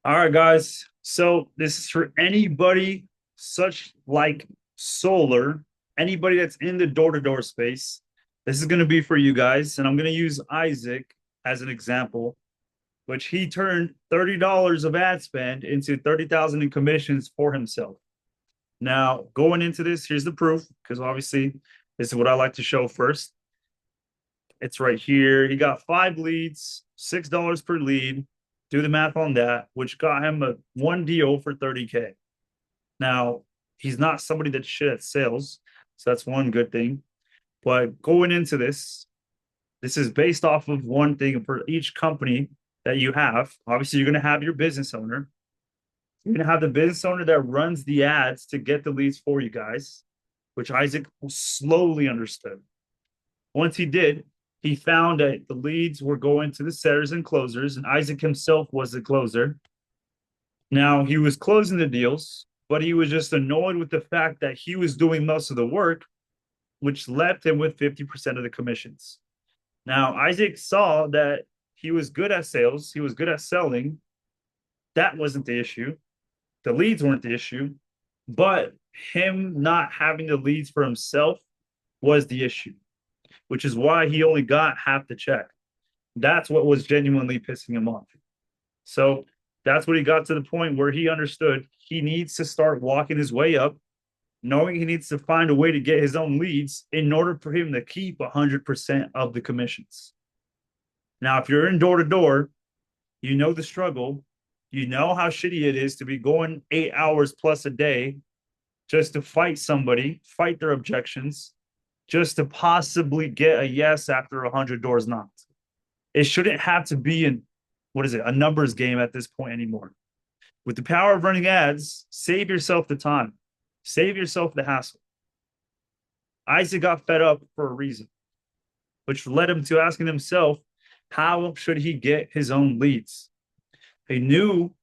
All right, guys. So this is for anybody such like solar, anybody that's in the door-to-door space. This is going to be for you guys, and I'm going to use Izic as an example, which he turned $30 of ad spend into 30,000 in commissions for himself. Now, going into this, here's the proof, because obviously this is what I like to show first. It's right here. He got 5 leads, $6 per lead. Do the math on that, which got him a one deal for 30K. Now, he's not somebody that's shit at sales, so that's one good thing. But going into this is based off of one thing for each company that you have. Obviously, you're going to have your business owner. You're going to have the business owner that runs the ads to get the leads for you guys, which Izic slowly understood. Once he did, he found that the leads were going to the setters and closers, and Izic himself was the closer. Now, he was closing the deals, but he was just annoyed with the fact that he was doing most of the work, which left him with 50% of the commissions. Now, Izic saw that he was good at sales, he was good at selling. That wasn't the issue. The leads weren't the issue, but him not having the leads for himself was the issue, which is why he only got half the check. That's what was genuinely pissing him off. So that's what he got to the point where he understood he needs to start walking his way up, knowing he needs to find a way to get his own leads in order for him to keep 100% of the commissions. Now, if you're in door to door, you know the struggle. You know how shitty it is to be going 8 hours plus a day just to fight somebody, fight their objections, just to possibly get a yes after 100 doors knocked. It shouldn't have to be in, what is it, a numbers game at this point anymore. With the power of running ads, save yourself the time, save yourself the hassle. Izic got fed up for a reason, which led him to asking himself, how should he get his own leads? He knew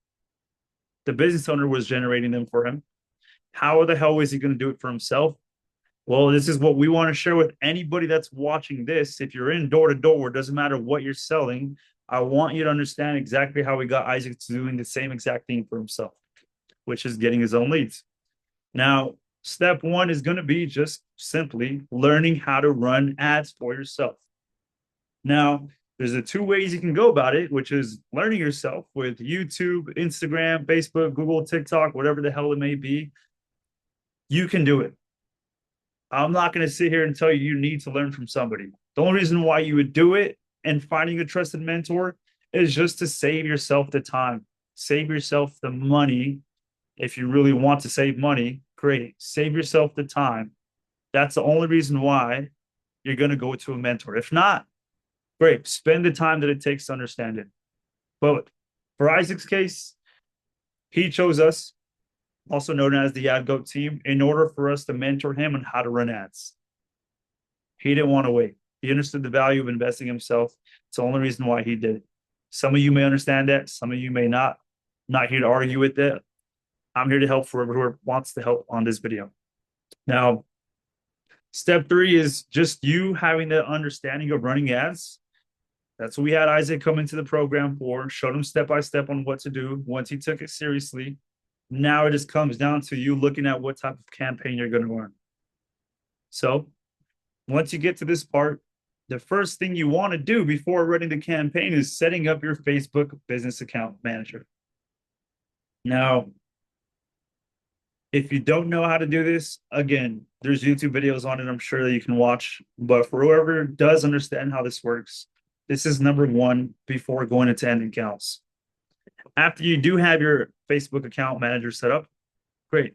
the business owner was generating them for him. How the hell is he going to do it for himself? Well, this is what we want to share with anybody that's watching this. If you're in door to door, it doesn't matter what you're selling. I want you to understand exactly how we got Izic to doing the same exact thing for himself, which is getting his own leads. Now, step one is going to be just simply learning how to run ads for yourself. Now, there's the two ways you can go about it, which is learning yourself with YouTube, Instagram, Facebook, Google, TikTok, whatever the hell it may be. You can do it. I'm not going to sit here and tell you need to learn from somebody. The only reason why you would do it and finding a trusted mentor is just to save yourself the time, save yourself the money. If you really want to save money, great. Save yourself the time. That's the only reason why you're going to go to a mentor. If not, great. Spend the time that it takes to understand it. But for Izic's case, he chose us, also known as the Ad Goat team, in order for us to mentor him on how to run ads. He didn't want to wait. He understood the value of investing himself. It's the only reason why he did it. Some of you may understand that. Some of you may not. I'm not here to argue with that. I'm here to help for whoever wants to help on this video. Now, step three is just you having the understanding of running ads. That's what we had Izic come into the program for, showed him step by step on what to do. Once he took it seriously, now it just comes down to you looking at what type of campaign you're going to run. So once you get to this part, the first thing you want to do before running the campaign is setting up your Facebook business account manager. Now, if you don't know how to do this, again, there's YouTube videos on it, I'm sure that you can watch. But for whoever does understand how this works, this is number one before going into end accounts. After you do have your Facebook account manager set up, great.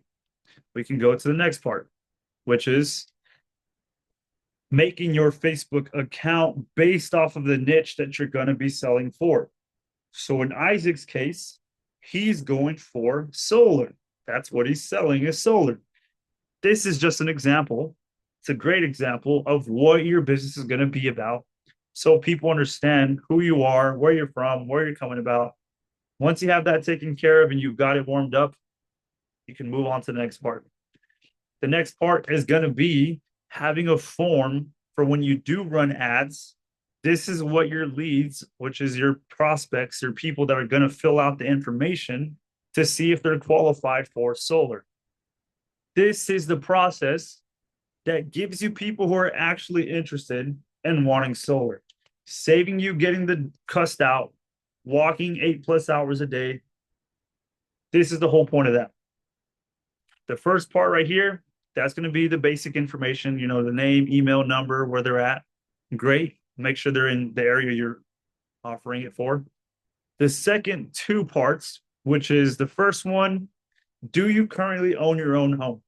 We can go to the next part, which is making your Facebook account based off of the niche that you're going to be selling for. So in Izic's case, he's going for solar. That's what he's selling is solar. This is just an example. It's a great example of what your business is going to be about. So people understand who you are, where you're from, where you're coming about. Once you have that taken care of and you've got it warmed up, you can move on to the next part. The next part is going to be having a form for when you do run ads This is what your leads, which is your prospects, your people that are going to fill out the information to see if they're qualified for solar. This is the process that gives you people who are actually interested in wanting solar, saving you getting the cussed out, walking 8+ hours a day. This is the whole point of that. The first part right here, that's going to be the basic information, the name, email, number, where they're at. Great. Make sure they're in the area you're offering it for. The second two parts, which is the first one, do you currently own your own home?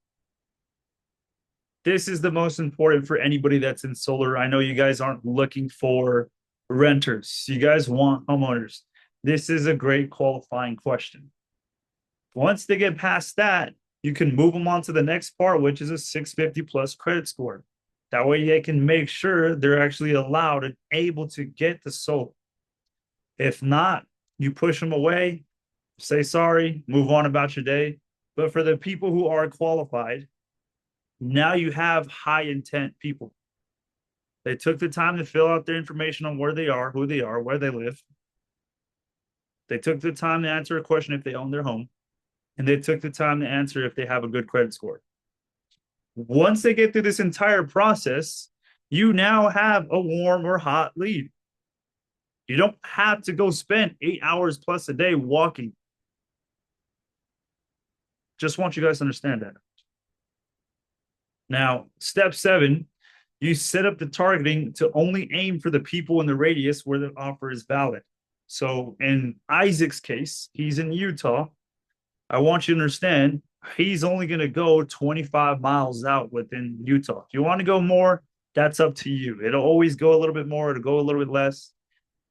This is the most important for anybody that's in solar. I know you guys aren't looking for renters. You guys want homeowners. This is a great qualifying question. Once they get past that, you can move them on to the next part, which is a 650 plus credit score. That way they can make sure they're actually allowed and able to get the solar. If not, you push them away, say sorry, move on about your day. But for the people who are qualified, now you have high intent people. They took the time to fill out their information on where they are, who they are, where they live. They took the time to answer a question if they own their home. And they took the time to answer if they have a good credit score. Once they get through this entire process, you now have a warm or hot lead. You don't have to go spend 8 hours plus a day walking. Just want you guys to understand that. Now, step 7, you set up the targeting to only aim for the people in the radius where the offer is valid. So in Izic's case, he's in Utah. I want you to understand, he's only going to go 25 miles out within Utah. If you want to go more, that's up to you. It'll always go a little bit more. It'll go a little bit less.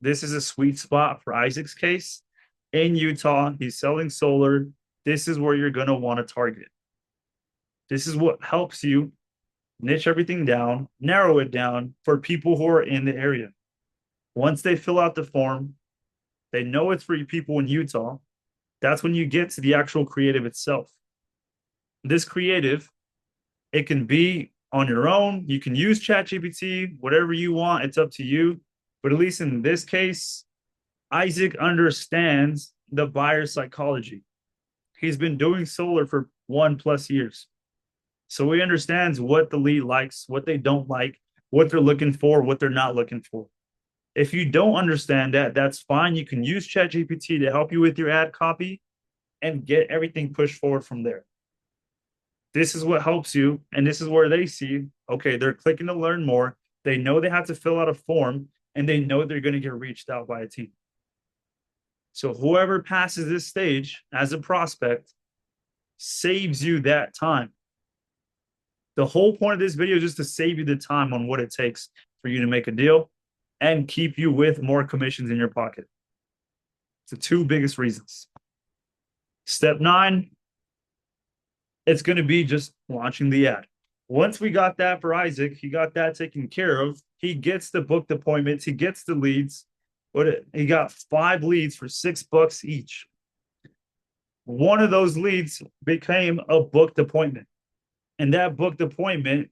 This is a sweet spot for Izic's case. In Utah, he's selling solar. This is where you're going to want to target. This is what helps you niche everything down, narrow it down for people who are in the area. Once they fill out the form, they know it's for people in Utah. That's when you get to the actual creative itself. This creative, it can be on your own. You can use ChatGPT, whatever you want. It's up to you. But at least in this case, Izic understands the buyer psychology. He's been doing solar for 1+ years. So he understands what the lead likes, what they don't like, what they're looking for, what they're not looking for. If you don't understand that, that's fine. You can use ChatGPT to help you with your ad copy and get everything pushed forward from there. This is what helps you. And this is where they see, okay, they're clicking to learn more. They know they have to fill out a form and they know they're going to get reached out by a team. So whoever passes this stage as a prospect saves you that time. The whole point of this video is just to save you the time on what it takes for you to make a deal and keep you with more commissions in your pocket. It's the two biggest reasons. Step 9, it's going to be just launching the ad. Once we got that for Izic, he got that taken care of. He gets the booked appointments. He gets the leads. He got 5 leads for $6 each. One of those leads became a booked appointment. And that booked appointment,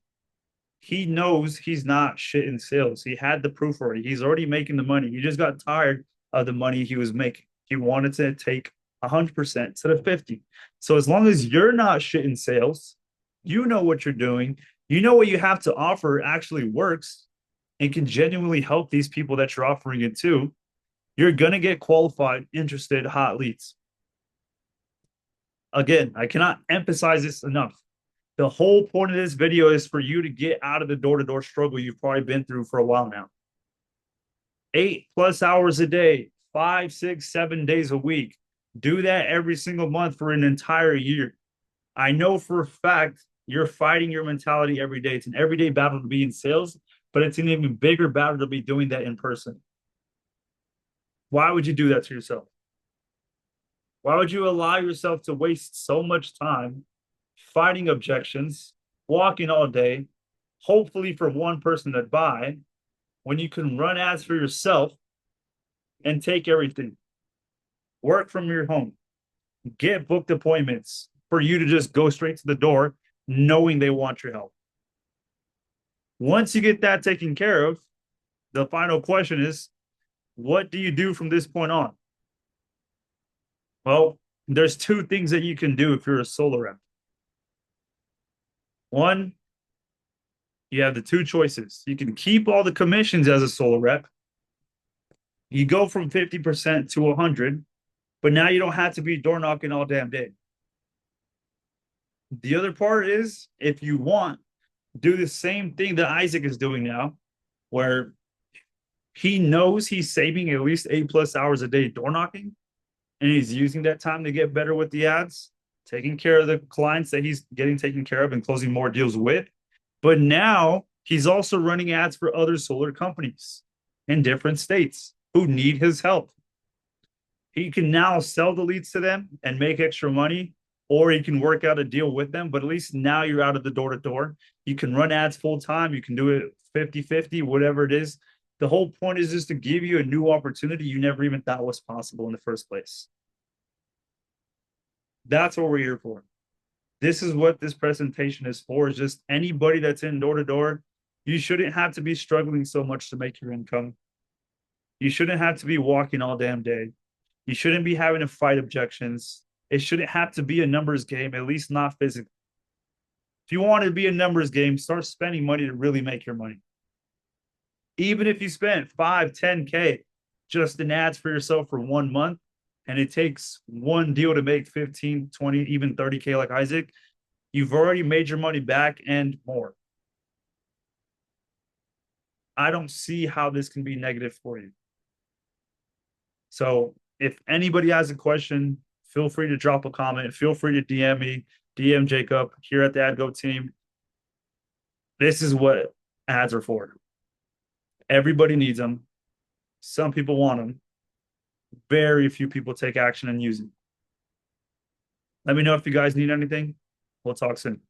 he knows he's not shit in sales. He had the proof already. He's already making the money. He just got tired of the money he was making. He wanted to take 100% instead of 50. So as long as you're not shit in sales, you know what you're doing, you know what you have to offer actually works and can genuinely help these people that you're offering it to, you're going to get qualified, interested, hot leads. Again, I cannot emphasize this enough. The whole point of this video is for you to get out of the door-to-door struggle you've probably been through for a while now. 8+ hours a day, 5, 6, 7 days a week. Do that every single month for an entire year. I know for a fact you're fighting your mentality every day. It's an everyday battle to be in sales, but it's an even bigger battle to be doing that in person. Why would you do that to yourself? Why would you allow yourself to waste so much time fighting objections, walking all day, hopefully for one person to buy, when you can run ads for yourself and take everything? Work from your home. Get booked appointments for you to just go straight to the door knowing they want your help. Once you get that taken care of, The final question is, what do you do from this point on? Well, there's two things that you can do if you're a solar rep. One, you have the two choices. You can keep all the commissions as a solar rep. You go from 50% to 100, but now you don't have to be door knocking all damn day. The other part is, if you want, do the same thing that Izic is doing now, where he knows he's saving at least 8+ hours a day door knocking, and he's using that time to get better with the ads, taking care of the clients that he's getting taken care of and closing more deals with. But now he's also running ads for other solar companies in different states who need his help. He can now sell the leads to them and make extra money, or he can work out a deal with them. But at least now you're out of the door to door. You can run ads full time. You can do it 50-50, whatever it is. The whole point is just to give you a new opportunity you never even thought was possible in the first place. That's what we're here for. This is what this presentation is for, is just anybody that's in door to door. You shouldn't have to be struggling so much to make your income. You shouldn't have to be walking all damn day. You shouldn't be having to fight objections. It shouldn't have to be a numbers game, at least not physically. If you want it to be a numbers game, start spending money to really make your money. Even if you spent 5, 10K just in ads for yourself for 1 month, and it takes one deal to make 15, 20, even 30K like Izic, you've already made your money back and more. I don't see how this can be negative for you. So if anybody has a question, feel free to drop a comment. Feel free to DM me, DM Jacob here at the AdGo team. This is what ads are for. Everybody needs them. Some people want them. Very few people take action and use them. Let me know if you guys need anything. We'll talk soon.